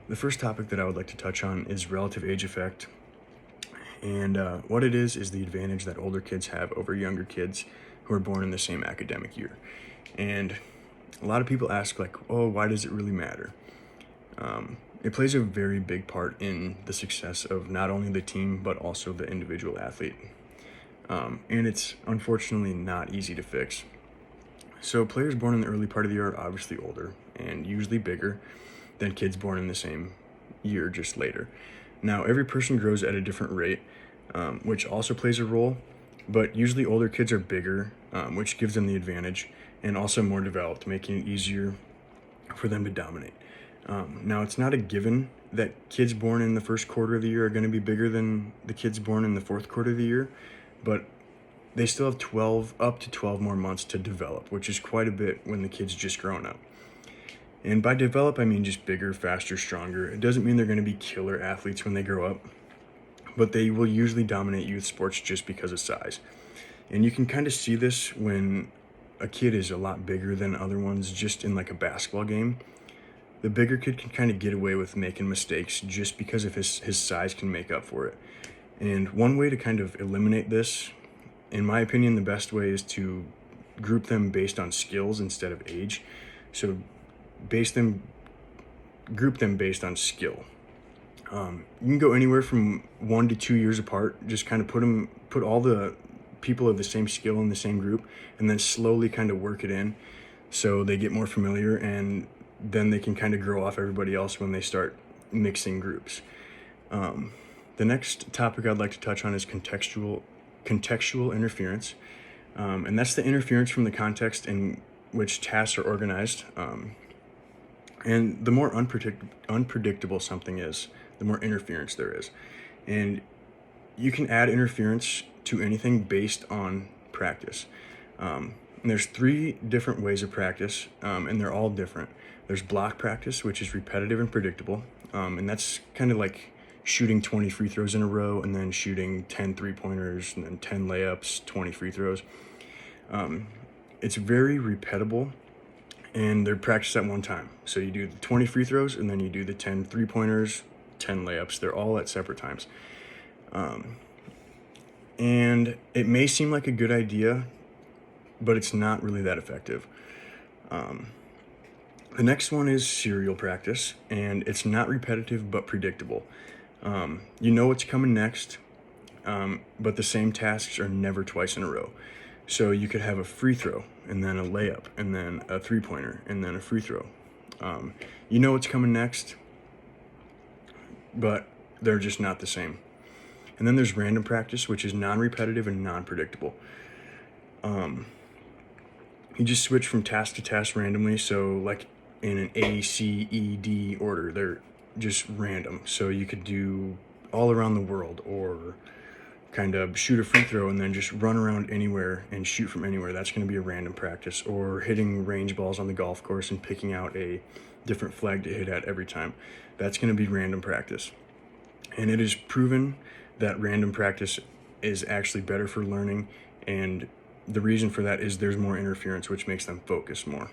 the first topic that I would like to touch on is relative age effect. And what it is the advantage that older kids have over younger kids who are born in the same academic year. And a lot of people ask, like, oh, why does it really matter? It plays a very big part in the success of not only the team, but also the individual athlete. And it's unfortunately not easy to fix. So players born in the early part of the year are obviously older and usually bigger than kids born in the same year just later. Now, every person grows at a different rate, which also plays a role, but usually older kids are bigger, which gives them the advantage, and also more developed, making it easier for them to dominate. Now, it's not a given that kids born in the first quarter of the year are going to be bigger than the kids born in the fourth quarter of the year, but they still have up to 12 more months to develop, which is quite a bit when the kid's just grown up. And by develop, I mean just bigger, faster, stronger. It doesn't mean they're going to be killer athletes when they grow up, but they will usually dominate youth sports just because of size. And you can kind of see this when a kid is a lot bigger than other ones, just in like a basketball game. The bigger kid can kind of get away with making mistakes just because of his size can make up for it. And one way to kind of eliminate this, in my opinion, the best way is to group them based on skills instead of age. So group them based on skill. You can go anywhere from 1 to 2 years apart. Just kind of put all the people of the same skill in the same group, and then slowly kind of work it in, so they get more familiar, and then they can kind of grow off everybody else when they start mixing groups. The next topic I'd like to touch on is contextual interference, and that's the interference from the context in which tasks are organized. And the more unpredictable something is, the more interference there is. And you can add interference to anything based on practice. And there's 3 different ways of practice, and they're all different. There's block practice, which is repetitive and predictable, and that's kind of like shooting 20 free throws in a row, and then shooting 10 3-pointers, and then 10 layups, 20 free throws. It's very repeatable, and they're practiced at one time. So you do the 20 free throws, and then you do the 10 3-pointers, 10 layups. They're all at separate times. And it may seem like a good idea, but it's not really that effective. The next one is serial practice, and it's not repetitive but predictable. You know what's coming next, but the same tasks are never twice in a row. So you could have a free throw, and then a layup, and then a 3-pointer, and then a free throw. You know what's coming next, but they're just not the same. And then there's random practice, which is non-repetitive and non-predictable. You just switch from task to task randomly, so like in an A, C, E, D order, they're just random. So you could do all around the world, or kind of shoot a free throw and then just run around anywhere and shoot from anywhere. That's going to be a random practice. Or hitting range balls on the golf course and picking out a different flag to hit at every time. That's going to be random practice. And it is proven that random practice is actually better for learning, and the reason for that is there's more interference, which makes them focus more.